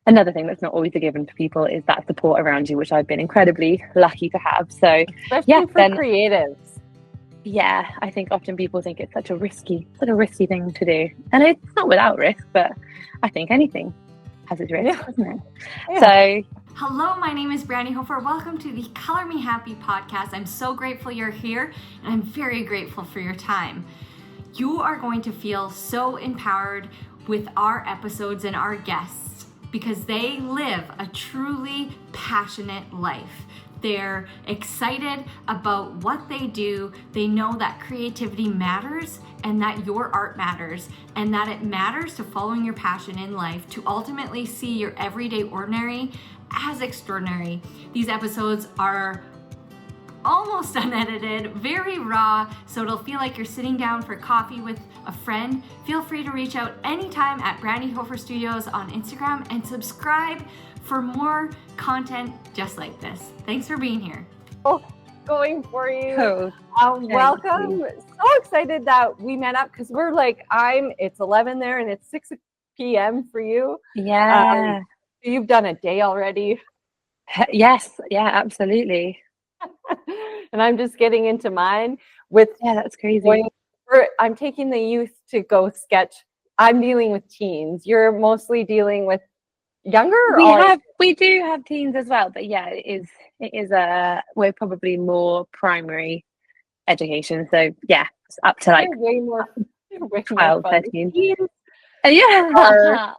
another thing that's not always a given for people is that support around you, which I've been incredibly lucky to have. So especially for creatives. Yeah, I think often people think it's such a risky thing to do, and it's not without risk, but I think anything has its risk, doesn't it? Yeah. So hello, my name is Brandi Hofer. Welcome to the Color Me Happy podcast. I'm so grateful you're here, and I'm very grateful for your time. You are going to feel so empowered with our episodes and our guests because they live a truly passionate life. They're excited about what they do. They know that creativity matters and that your art matters and that it matters to following your passion in life to ultimately see your everyday ordinary as extraordinary. These episodes are almost unedited, very raw, so it'll feel like you're sitting down for coffee with a friend. Feel free to reach out anytime at Brandi Hofer Studios on Instagram and subscribe for more content just like this. Thanks for being here. Oh, going for you. Welcome. You. So excited that we met up because we're like, it's 11 there and it's 6 p.m. for you. Yeah. You've done a day already. Yes. Yeah, absolutely. And I'm just getting into mine with. Yeah, that's crazy. I'm taking the youth to go sketch. I'm dealing with teens. You're mostly dealing with younger. We do have teens as well, but yeah, it is we're probably more primary education. So yeah, it's up to like way more 12, 13. Yeah.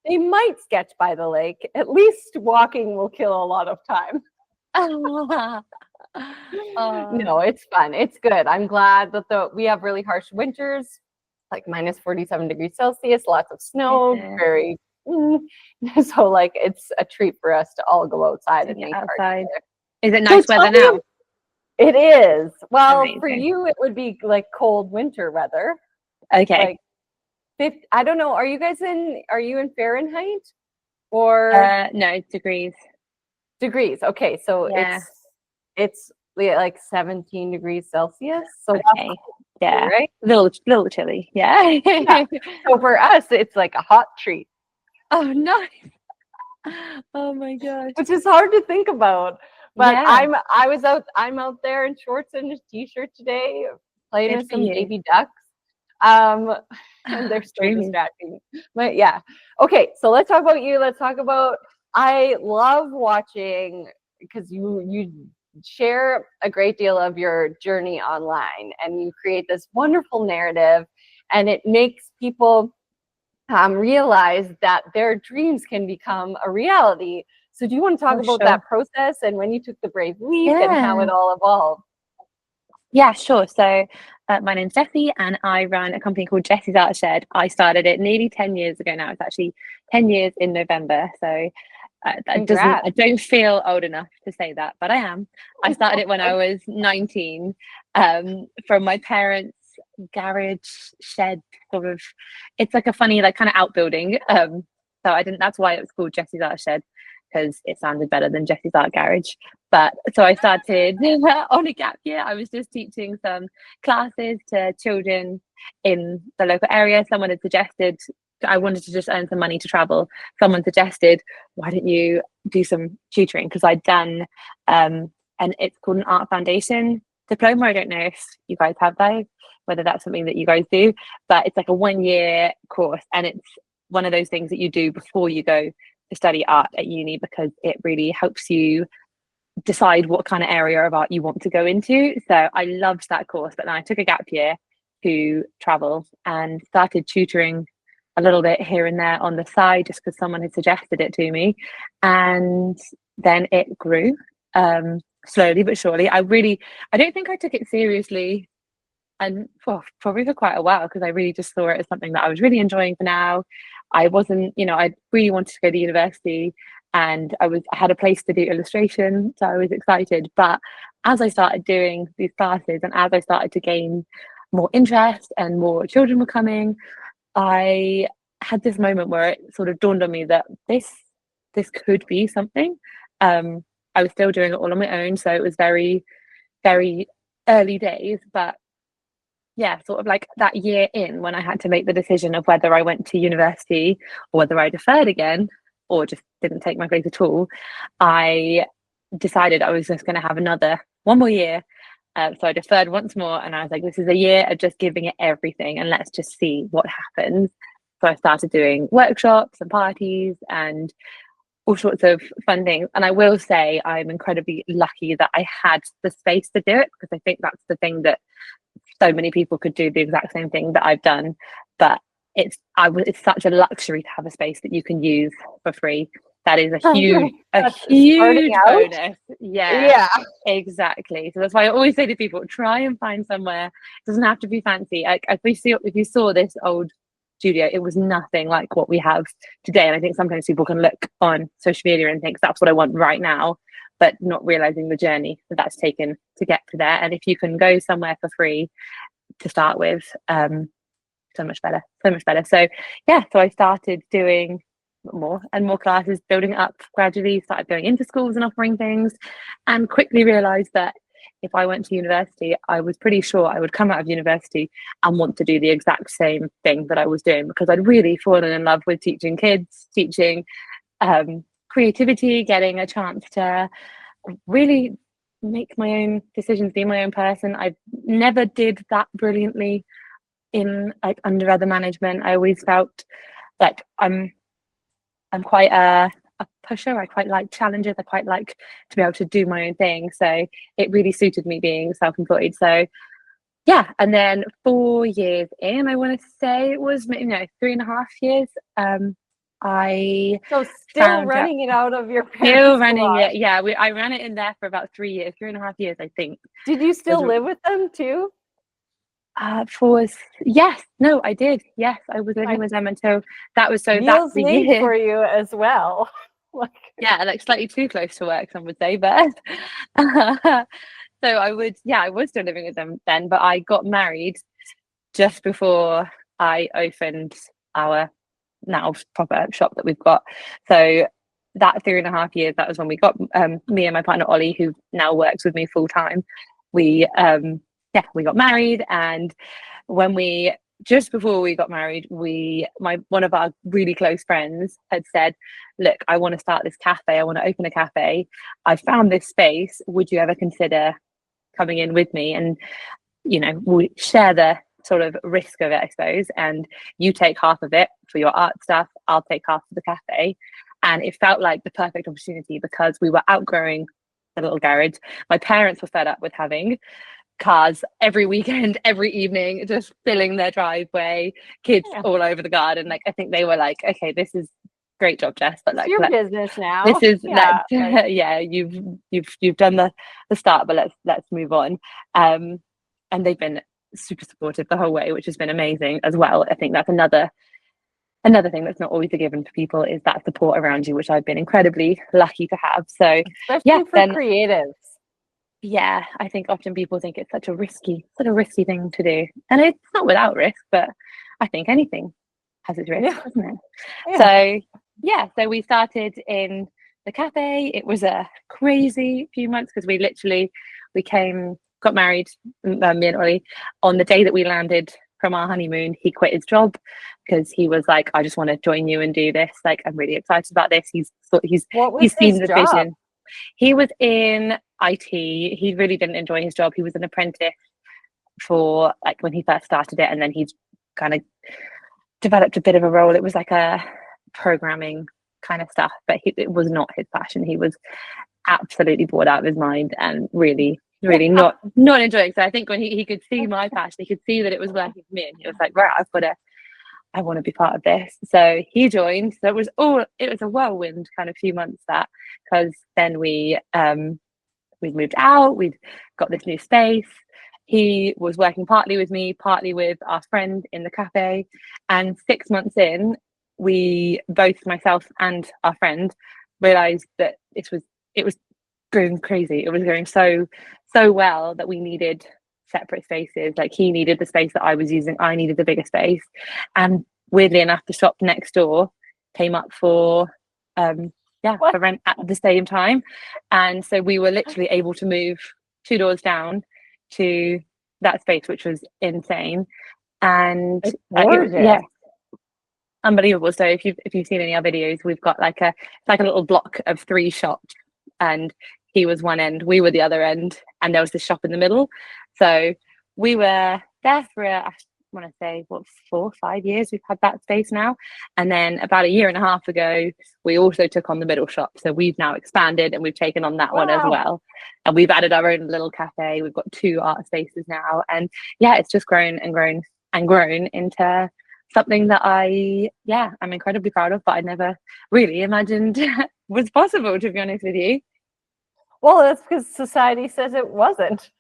They might sketch by the lake. At least walking will kill a lot of time. No, it's fun. It's good. I'm glad that we have really harsh winters, like minus 47 degrees Celsius, lots of snow, very. So like it's a treat for us to all go outside and make art. Is it nice weather now? It is. Well, amazing. For you, it would be like cold winter weather. Okay. Like I don't know. Are you in Fahrenheit or no, degrees? Degrees. Okay, so yeah. it's like 17 degrees Celsius. So okay. Yeah, right? Little chilly. Yeah. So for us, it's like a hot treat. Oh, nice. Oh my gosh. Which is hard to think about. But yeah. I'm out there in shorts and a t-shirt today playing with some baby ducks. And they're so distracting. But yeah. Okay, so let's talk about you. I love watching because you share a great deal of your journey online and you create this wonderful narrative and it makes people realize that their dreams can become a reality. So do you want to talk about that process and when you took the brave leap and how it all evolved? Yeah, sure. So my name's Jessie and I run a company called Jessie's Art Shed. I started it nearly 10 years ago now. It's actually 10 years in November. So I don't feel old enough to say that, but I am. I started it when I was 19 from my parents' garage shed sort of. It's like a funny like kind of outbuilding. That's why it was called Jessie's Art Shed, because it sounded better than Jessie's Art Garage. But so I started on a gap year. I was just teaching some classes to children in the local area. Someone had suggested I wanted to just earn some money to travel. Someone suggested, why don't you do some tutoring? Because I'd done, and it's called an art foundation diploma. I don't know if you guys have that, whether that's something that you guys do, but it's like a 1-year course. And it's one of those things that you do before you go to study art at uni, because it really helps you decide what kind of area of art you want to go into. So I loved that course, but then I took a gap year to travel and started tutoring a little bit here and there on the side just because someone had suggested it to me, and then it grew slowly but surely. I don't think I took it seriously and probably for quite a while, because I really just saw it as something that I was really enjoying for now. I wasn't, I really wanted to go to university and I had a place to do illustration, so I was excited. But as I started doing these classes and as I started to gain more interest and more children were coming, I had this moment where it sort of dawned on me that this could be something. I was still doing it all on my own, so it was very, very early days. But yeah, sort of like that year in, when I had to make the decision of whether I went to university or whether I deferred again, or just didn't take my place at all, I decided I was just going to have one more year. So I deferred once more, and I was like, this is a year of just giving it everything, and let's just see what happens. So I started doing workshops and parties and all sorts of fun things. And I will say I'm incredibly lucky that I had the space to do it, because I think that's the thing that so many people could do the exact same thing that I've done. But it's such a luxury to have a space that you can use for free. That is a huge bonus. Yeah, exactly. So that's why I always say to people, try and find somewhere. It doesn't have to be fancy. Like if you saw this old studio, it was nothing like what we have today. And I think sometimes people can look on social media and think that's what I want right now, but not realizing the journey that's taken to get to there. And if you can go somewhere for free to start with, so much better. So I started doing more and more classes, building it up gradually, started going into schools and offering things, and quickly realized that if I went to university, I was pretty sure I would come out of university and want to do the exact same thing that I was doing, because I'd really fallen in love with teaching kids, teaching creativity, getting a chance to really make my own decisions, be my own person. I never did that brilliantly in like under other management. I always felt like I'm quite a pusher. I quite like challenges. I quite like to be able to do my own thing. So it really suited me being self-employed. So yeah, and then 4 years in, I want to say it was 3.5 years. I still running it out of your parents' still running garage. it. Yeah, I ran it in there for about 3 years, 3.5 years, I think. Did you still live with them too? Yes, no, I did. Yes, I was living with them until that was meals made for you as well. Yeah, like slightly too close to work, some would say, but so I was still living with them then, but I got married just before I opened our now proper shop that we've got. So that 3.5 years, that was when we got me and my partner Ollie, who now works with me full time. We got married, and just before we got married, one of our really close friends had said, look, I want to start this cafe. I want to open a cafe. I found this space. Would you ever consider coming in with me? And, we share the sort of risk of it, I suppose. And you take half of it for your art stuff. I'll take half of the cafe. And it felt like the perfect opportunity because we were outgrowing the little garage. My parents were fed up with having cars every weekend, every evening, just filling their driveway, kids all over the garden. Like, I think they were like, okay, this is great job, Jess, but like, it's your business now. This is you've done the start, but let's move on. And they've been super supportive the whole way, which has been amazing as well. I think that's another thing that's not always a given for people, is that support around you, which I've been incredibly lucky to have. So especially for creatives. Yeah, I think often people think it's such a risky thing to do, and it's not without risk, but I think anything has its risk, doesn't it? So we started in the cafe. It was a crazy few months because we got married, me and Ollie, on the day that we landed from our honeymoon. He quit his job because he was like, I just want to join you and do this. Like, I'm really excited about this. He's seen the vision. He was in IT. He really didn't enjoy his job. He was an apprentice for like when he first started it, and then he's kind of developed a bit of a role. It was like a programming kind of stuff, but it was not his passion. He was absolutely bored out of his mind and really not enjoying. So I think when he could see my passion, he could see that it was working for me, and he was like, right, I want to be part of this. So he joined. So it was a whirlwind kind of few months, that, because then we'd moved out, we'd got this new space. He was working partly with me, partly with our friend in the cafe. And 6 months in, we both, myself and our friend, realized that it was going crazy. It was going so well that we needed separate spaces. Like, he needed the space that I was using, I needed the bigger space. And weirdly enough, the shop next door came up for rent at the same time, and so we were literally able to move 2 doors down to that space, which was insane. And unbelievable. So if you've seen any of our videos, we've got like a little block of 3 shops, and he was one end, we were the other end, and there was the shop in the middle. So we were there for I want to say 4 or 5 years we've had that space now. And then about 1.5 years ago, we also took on the middle shop. So we've now expanded and we've taken on that one as well. And we've added our own little cafe. We've got 2 art spaces now. And yeah, it's just grown and grown and grown into something that I'm incredibly proud of, but I never really imagined was possible, to be honest with you. Well, that's because society says it wasn't.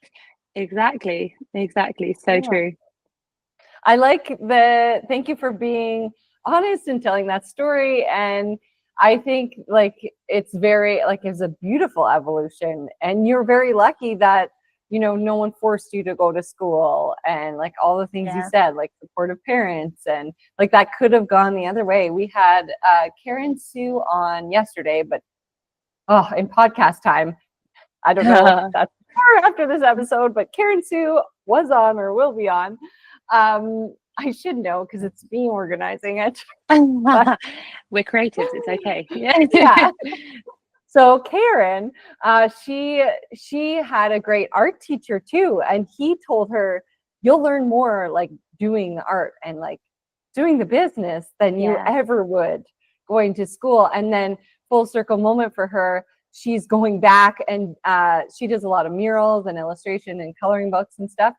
Exactly. So true. I like thank you for being honest and telling that story. And I think like it's a beautiful evolution, and you're very lucky that, no one forced you to go to school, and like all the things you said, like supportive parents, and like that could have gone the other way. We had Karen Sue on yesterday, but in podcast time, I don't know if that's far after this episode, but Karen Sue was on or will be on. I should know because it's me organizing it. We're creatives, it's okay. Yeah. So Karen, she had a great art teacher too, and he told her, you'll learn more like doing art and like doing the business than you ever would going to school. And then full circle moment for her, she's going back and she does a lot of murals and illustration and coloring books and stuff.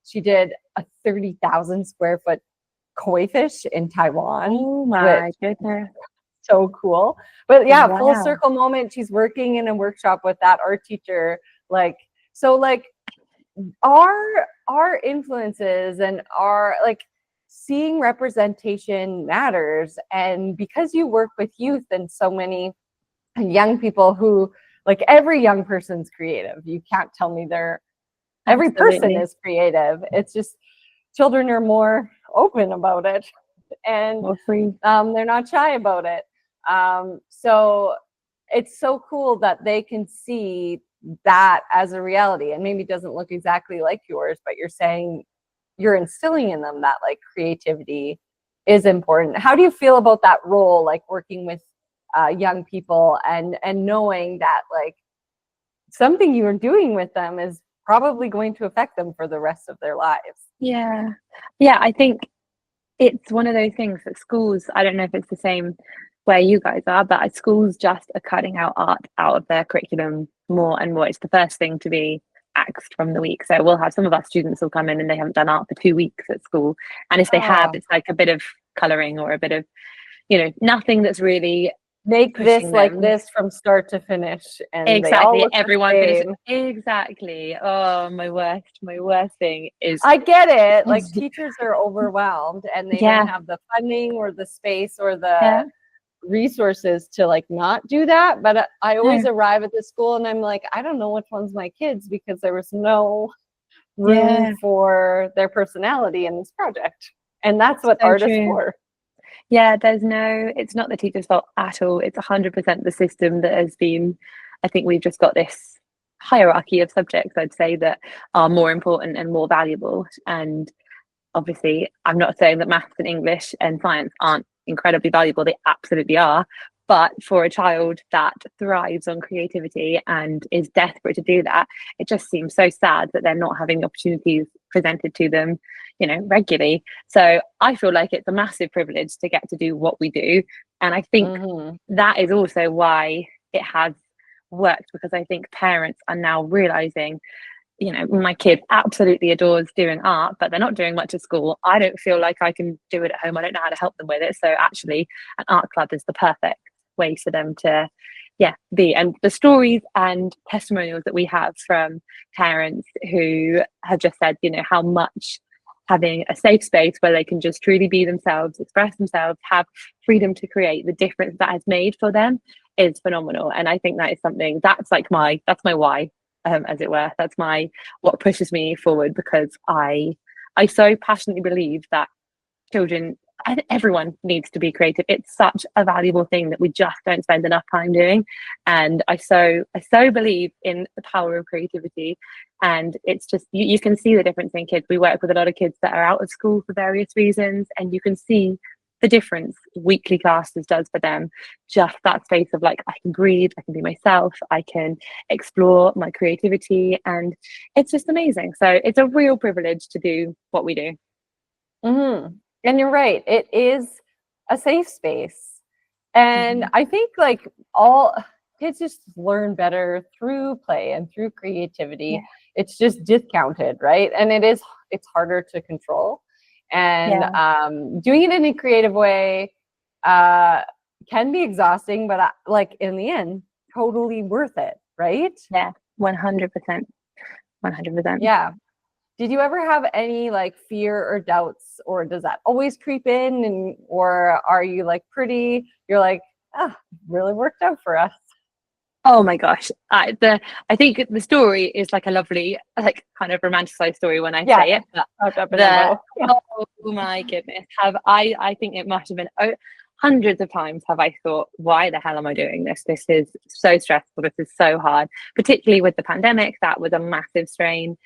She did a 30,000 square foot koi fish in Taiwan. Oh my goodness. So cool. But full circle moment. She's working in a workshop with that art teacher. Like, so like our influences and our like seeing representation matters. And because you work with youth and so many young people who like every young person's creative. You can't tell me every person is creative. It's just children are more open about it, and they're not shy about it. So it's so cool that they can see that as a reality, and maybe it doesn't look exactly like yours, but you're saying you're instilling in them that like creativity is important. How do you feel about that role, like working with young people and knowing that like something you are doing with them is probably going to affect them for the rest of their lives? Yeah, I think it's one of those things that schools, I don't know if it's the same where you guys are, but schools just are cutting out art out of their curriculum more and more. It's the first thing to be axed from the week. So we'll have some of our students will come in and they haven't done art for 2 weeks at school, and if they have, it's like a bit of coloring or a bit of nothing that's really make this them. Like this from start to finish, and exactly everyone finishes. Exactly. Oh, my worst thing is I get it, like teachers are overwhelmed and they don't have the funding or the space or the resources to like not do that. But I always arrive at the school and I'm like, I don't know which one's my kids, because there was no room for their personality in this project, and that's what art is for. Yeah, it's not the teacher's fault at all. It's 100% the system that has been, I think we've just got this hierarchy of subjects, I'd say, that are more important and more valuable. And obviously, I'm not saying that maths and English and science aren't incredibly valuable. They absolutely are. But for a child that thrives on creativity and is desperate to do that, it just seems so sad that they're not having opportunities presented to them, regularly. So I feel like it's a massive privilege to get to do what we do. And I think that is also why it has worked, because I think parents are now realizing, my kid absolutely adores doing art, but they're not doing much at school. I don't feel like I can do it at home. I don't know how to help them with it. So actually an art club is the perfect way for them to be. And the stories and testimonials that we have from parents who have just said, how much having a safe space where they can just truly be themselves, express themselves, have freedom to create, the difference that has made for them is phenomenal. And I think that is something that's my why, as it were. That's what pushes me forward, because I so passionately believe that children, everyone needs to be creative. It's such a valuable thing that we just don't spend enough time doing. And I so believe in the power of creativity. And it's just, you can see the difference in kids. We work with a lot of kids that are out of school for various reasons, and you can see the difference weekly classes does for them. Just that space of like, I can breathe, I can be myself, I can explore my creativity, and it's just amazing. So it's a real privilege to do what we do. Mm-hmm. And you're right, it is a safe space. And I think like all kids just learn better through play and through creativity. Yeah. It's just discounted, right? And it's harder to control. And doing it in a creative way can be exhausting, but like in the end, totally worth it, right? Yeah, 100%. 100%. Yeah. Did you ever have any like fear or doubts, or does that always creep in, and or are you like you're like, really worked out for us? Oh my gosh. I think the story is like a lovely, like kind of romanticized story when I say it. But oh my goodness. I think it must have been hundreds of times have I thought, why the hell am I doing this? This is so stressful. This is so hard, particularly with the pandemic. That was a massive strain.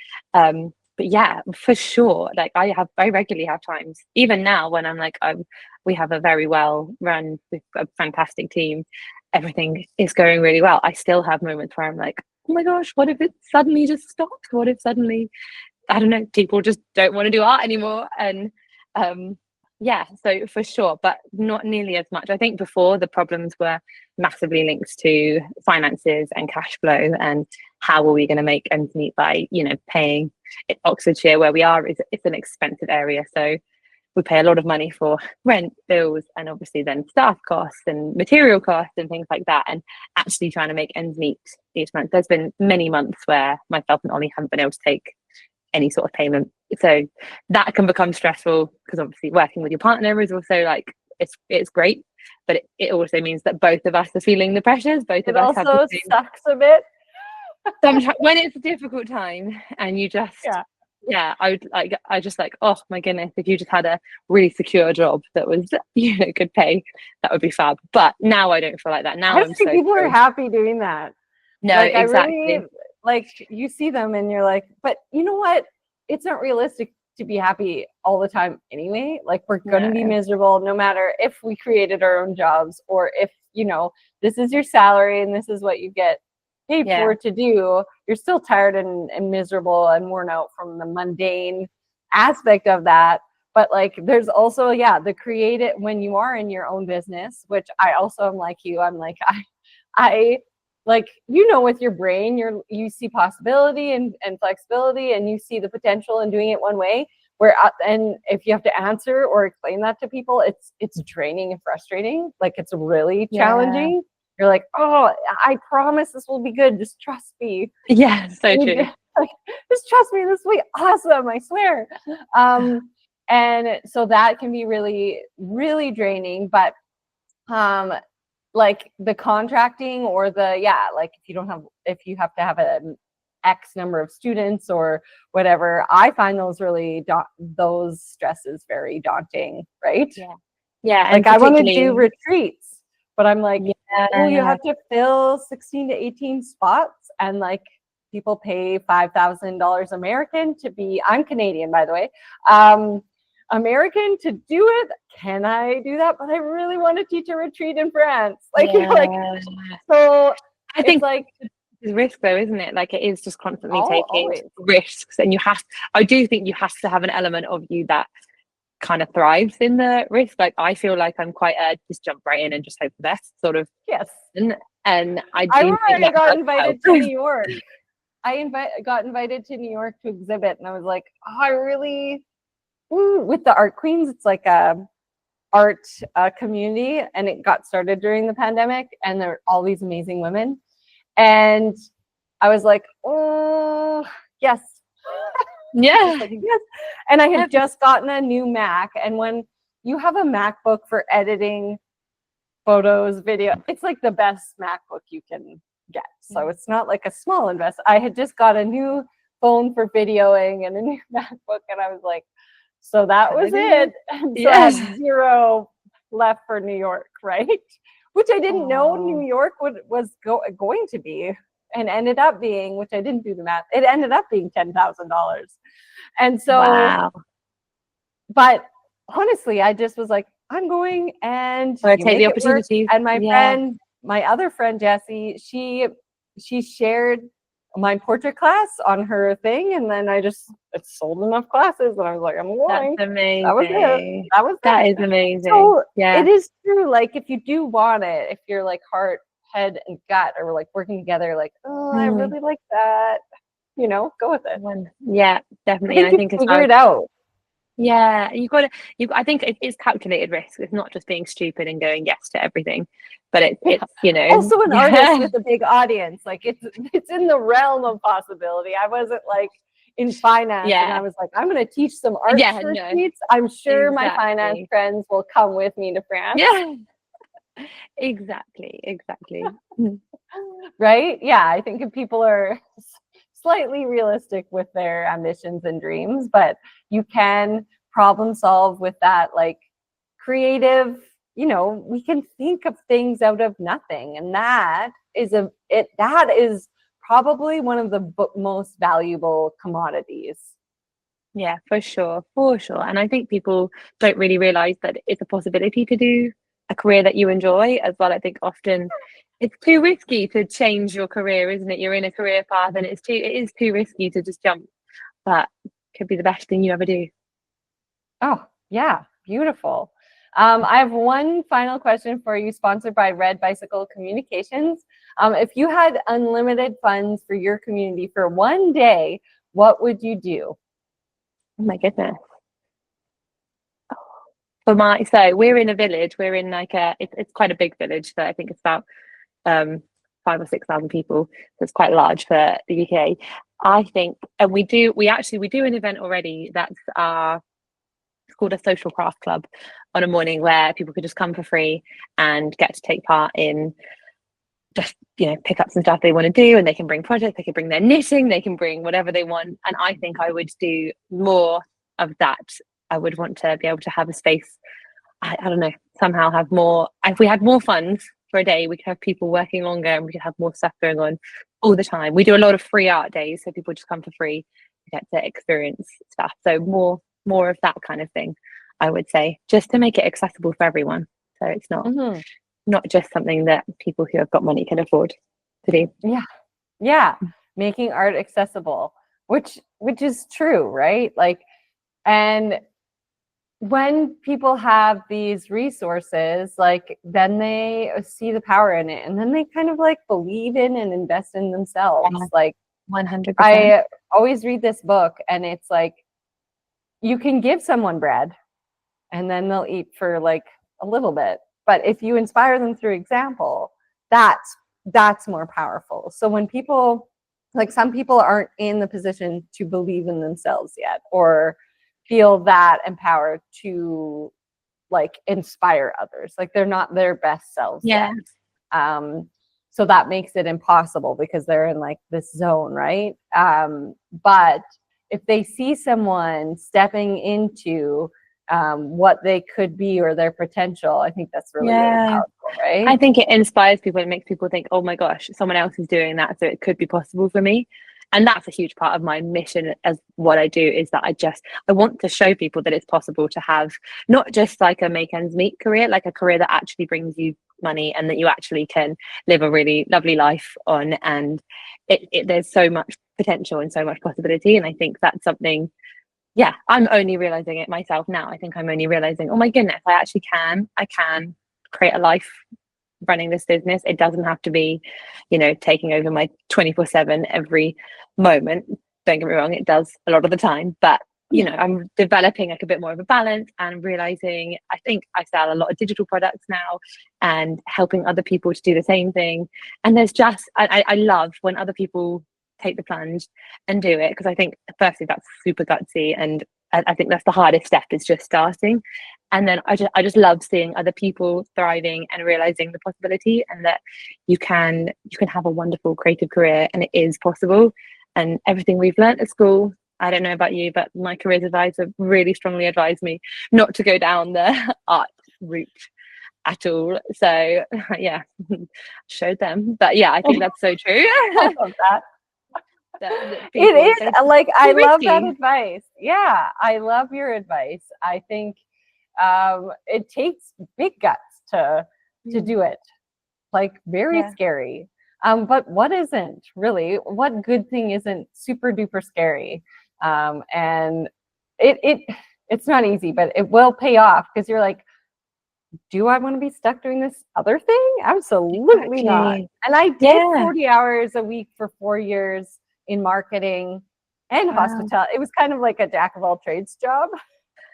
But yeah, for sure. Like I regularly have times, even now, when I'm like, we have a very well run, a fantastic team. Everything is going really well. I still have moments where I'm like, oh my gosh, what if it suddenly just stopped? What if suddenly, I don't know, people just don't want to do art anymore? And yeah, so for sure, but not nearly as much. I think before the problems were massively linked to finances and cash flow, and how are we going to make ends meet by, paying. Oxfordshire, where we are, it's an expensive area, so we pay a lot of money for rent, bills, and obviously then staff costs and material costs and things like that, and actually trying to make ends meet each month. There's been many months where myself and Ollie haven't been able to take any sort of payment, so that can become stressful, because obviously working with your partner is also like, it's great, but it also means that both of us are feeling the pressures. Both of us also sucks a bit sometimes when it's a difficult time, and you just I just like, oh my goodness, if you just had a really secure job that was good pay, that would be fab. But now I don't feel like that. Now I think people are happy doing that. No, like, exactly. I really, like, you see them and you're like, but you know what? It's not realistic to be happy all the time anyway. Like, we're going to be miserable no matter if we created our own jobs, or if, this is your salary and this is what you get paid for to do. You're still tired and miserable and worn out from the mundane aspect of that. But like, there's also, the creative, when you are in your own business, which I also am like you, I'm like, I like, with your brain, you see possibility and flexibility, and you see the potential in doing it one way, where, and if you have to answer or explain that to people, it's draining and frustrating. Like, it's really challenging. You're like, oh, I promise this will be good. Just trust me. Yeah, so true. Like, just trust me. This will be awesome. I swear. And so that can be really, really draining. But like the contracting or like if you have to have an X number of students or whatever, I find those those stresses very daunting, right? Yeah. Like, I want to do retreats, but I'm like, you have to fill 16 to 18 spots, and like, people pay $5,000 American to be, I'm Canadian, by the way, American to do it. Can I do that? But I really want to teach a retreat in France. Like, so I think like, it's risk though, isn't it? Like, it is just constantly taking risks, and I do think you have to have an element of you that kind of thrives in the risk. Like, I feel like I'm quite just jump right in and just hope the best sort of. Yes. And I got invited to New York. Got invited to New York to exhibit, and I was like, oh, I really, with the Art Queens, it's like a art community, and it got started during the pandemic, and there are all these amazing women, and I was like, oh yes. Yes. And I had just gotten a new Mac, and when you have a MacBook for editing photos, video, it's like the best MacBook you can get. So it's not like a small invest. I had just got a new phone for videoing and a new MacBook, and I was like, so that was it. And so I had zero left for New York, right? Which I didn't know New York was going to be. And ended up being, which I didn't do the math, it ended up being $10,000. And so, but honestly, I just was like, I'm going, and Or you take the make it work. opportunity. And my other friend, Jessie, she shared my portrait class on her thing, and then it sold enough classes, and I was like, I'm going. That's amazing. That was it. That is amazing. So yeah, it is true. Like, if you do want it, if you're like heart, head, and gut are like working together, like, oh, I really like that, go with it. Yeah, definitely. I think you figure it out. Yeah, I think it's calculated risk. It's not just being stupid and going yes to everything, but it's also an artist with a big audience. Like, it's in the realm of possibility. I wasn't like in finance, and I was like, I'm going to teach some art retreats. I'm sure my finance friends will come with me to France. Yeah, exactly. Right? Yeah, I think if people are slightly realistic with their ambitions and dreams, but you can problem solve with that, like, creative, we can think of things out of nothing, and that is probably one of the most valuable commodities. Yeah, for sure. And I think people don't really realize that it's a possibility to do a career that you enjoy as well. I think often it's too risky to change your career, isn't it? You're in a career path, and it is too risky to just jump, but it could be the best thing you ever do. Oh, yeah. Beautiful. I have one final question for you, sponsored by Red Bicycle Communications. If you had unlimited funds for your community for one day, what would you do? Oh my goodness. So we're in a village. We're in like it's quite a big village. So I think it's about 5,000 or 6,000 people. So it's quite large for the UK. I think, and we do an event already that's it's called a social craft club on a morning where people could just come for free and get to take part in just, pick up some stuff they want to do, and they can bring projects, they can bring their knitting, they can bring whatever they want. And I think I would do more of that. I would want to be able to have a space, I don't know, somehow have more. If we had more funds for a day, we could have people working longer, and we could have more stuff going on all the time. We do a lot of free art days, so people just come for free to get to experience stuff. So more of that kind of thing, I would say, just to make it accessible for everyone. So it's not just something that people who have got money can afford to do. Yeah. Making art accessible, which is true, right? Like, and when people have these resources, like, then they see the power in it, and then they kind of like believe in and invest in themselves. Like, 100%. I always read this book, and it's like, you can give someone bread and then they'll eat for like a little bit, but if you inspire them through example, that's more powerful. So when people, like, some people aren't in the position to believe in themselves yet, or feel that empowered to like inspire others, like they're not their best selves yet. So that makes it impossible because they're in like this zone, right? But if they see someone stepping into what they could be or their potential, I think that's really, really powerful, right? I think it inspires people. It makes people think, oh my gosh, someone else is doing that, so it could be possible for me. And that's a huge part of my mission as what I do, is that I want to show people that it's possible to have not just like a make ends meet career, like a career that actually brings you money and that you actually can live a really lovely life on. And there's so much potential and so much possibility. And I think that's something, I'm only realizing it myself now. I think I'm only realizing, oh my goodness, I can create a life running this business. It doesn't have to be, taking over my 24/7 every moment. Don't get me wrong, it does a lot of the time, but I'm developing like a bit more of a balance and realizing, I think I sell a lot of digital products now and helping other people to do the same thing. And there's just, I love when other people take the plunge and do it, because I think firstly that's super gutsy, and I think that's the hardest step, is just starting. And then I just love seeing other people thriving and realizing the possibility, and that you can have a wonderful creative career, and it is possible. And everything we've learned at school, I don't know about you, but my careers advisor really strongly advised me not to go down the art route at all. So showed them. But I think that's so true. I love that. It is like, I love that advice. Yeah, I love your advice. I think It takes big guts to do it. Like very scary. But what isn't really? What good thing isn't super duper scary? And it's not easy, but it will pay off because you're like, do I want to be stuck doing this other thing? Absolutely not. And I did 40 hours a week for 4 years in marketing and hospitality. It was kind of like a jack of all trades job.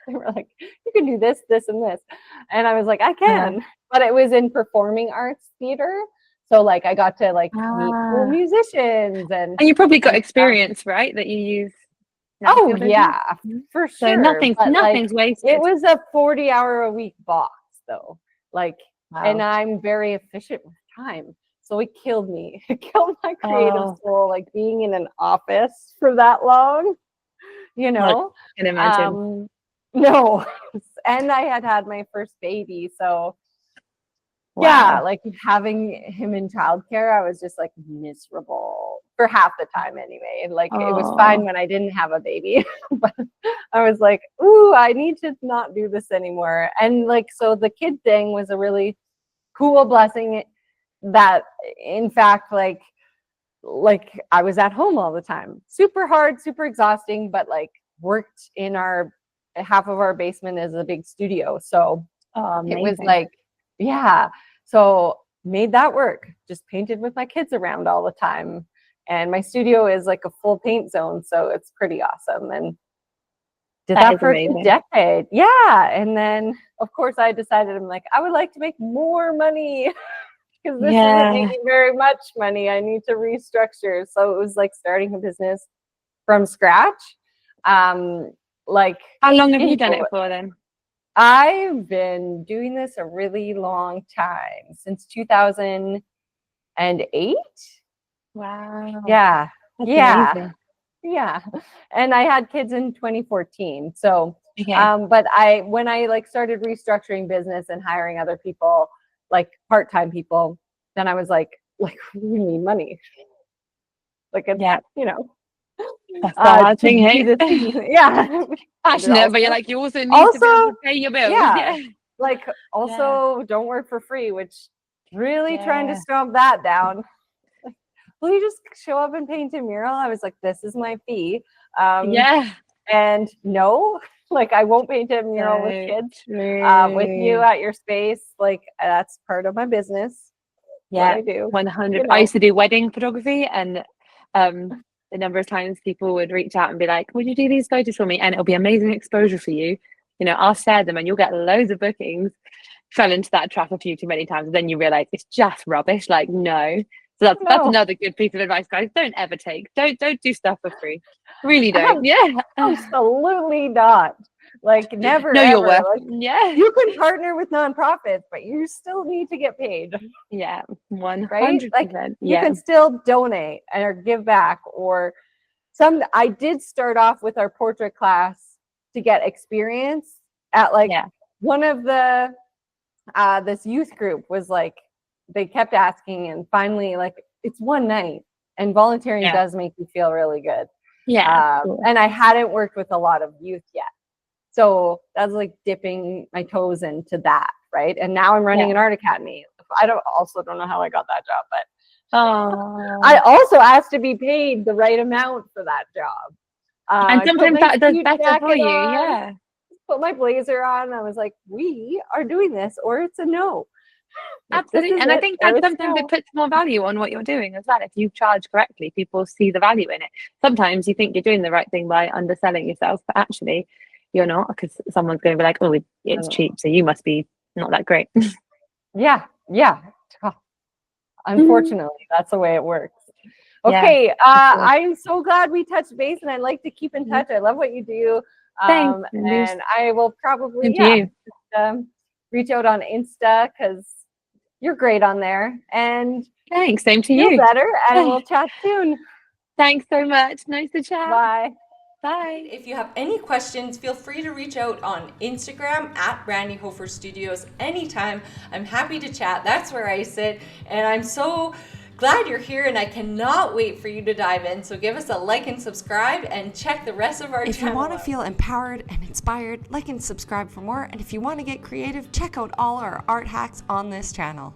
They were like, you can do this, this, and this. And I was like, I can. But it was in performing arts theater. So like I got to like meet cool musicians and you probably got experience, right? That you use. Oh yeah, for sure. So nothing's wasted. It was a 40-hour-a-week box though. Like, and I'm very efficient with time. So it killed me. It killed my creative soul, like being in an office for that long, you know. I can imagine. No. And I had my first baby, so yeah, like having him in childcare, I was just like miserable for half the time anyway. Like it was fine when I didn't have a baby, but I was like, ooh, I need to not do this anymore. And like, so the kid thing was a really cool blessing that in fact, like I was at home all the time, super hard, super exhausting, but like worked in half of our basement is a big studio. So it was like, so made that work. Just painted with my kids around all the time. And my studio is like a full paint zone. So it's pretty awesome. And did that for a decade. Yeah. And then of course I decided, I'm like, I would like to make more money because this isn't making very much money. I need to restructure. So it was like starting a business from scratch. Like, how long have you done it for then? I've been doing this a really long time, since 2008. Wow. Yeah. That's amazing. Yeah. And I had kids in 2014. So, but when I like started restructuring business and hiring other people, like part-time people, then I was like, we need money. Like, you know. That's the hard thing, hey? Yeah. Passionate, but you're like, you also need to be able to pay your bills. Yeah. Like, also don't work for free, which really trying to stomp that down. Like, will you just show up and paint a mural? I was like, this is my fee. And no, like I won't paint a mural with kids. With you at your space, like that's part of my business. Yeah, I do. 100. You know. I used to do wedding photography, and the number of times people would reach out and be like, would you do these photos for me? And it'll be amazing exposure for you. You know, I'll share them and you'll get loads of bookings. Fell into that trap a few too many times. And then you realize it's just rubbish. Like, no. So that's another good piece of advice, guys. Don't ever don't do stuff for free. Really don't. Absolutely not. Like never. Know your worth. Like, you can partner with nonprofits, but you still need to get paid. Yeah, 100%. Right? Like you can still donate or give back or I did start off with our portrait class to get experience at like one of the this youth group was like they kept asking, and finally like it's one night, and volunteering does make you feel really good. And I hadn't worked with a lot of youth yet. So that's like dipping my toes into that, right? And now I'm running an art academy. I don't know how I got that job, but I also asked to be paid the right amount for that job. And sometimes that does better for you, Put my blazer on. I was like, we are doing this, or it's a no. Absolutely. And I think that sometimes it puts more value on what you're doing as well. If you charge correctly, people see the value in it. Sometimes you think you're doing the right thing by underselling yourself, but actually you're not, because someone's going to be like, oh, it's cheap, so you must be not that great. Yeah. Unfortunately, that's the way it works. Okay, I'm so glad we touched base, and I'd like to keep in touch. I love what you do. Thanks. And I will probably reach out on Insta because you're great on there. And thanks, same to you. You. Better, and we'll chat soon. Thanks so much. Nice to chat. Bye. Bye. If you have any questions, feel free to reach out on Instagram at Brandi Hofer Studios anytime. I'm happy to chat. That's where I sit, and I'm so glad you're here, and I cannot wait for you to dive in. So give us a like and subscribe, and check the rest of our channel. If you want to feel empowered and inspired, like and subscribe for more. And if you want to get creative, check out all our art hacks on this channel.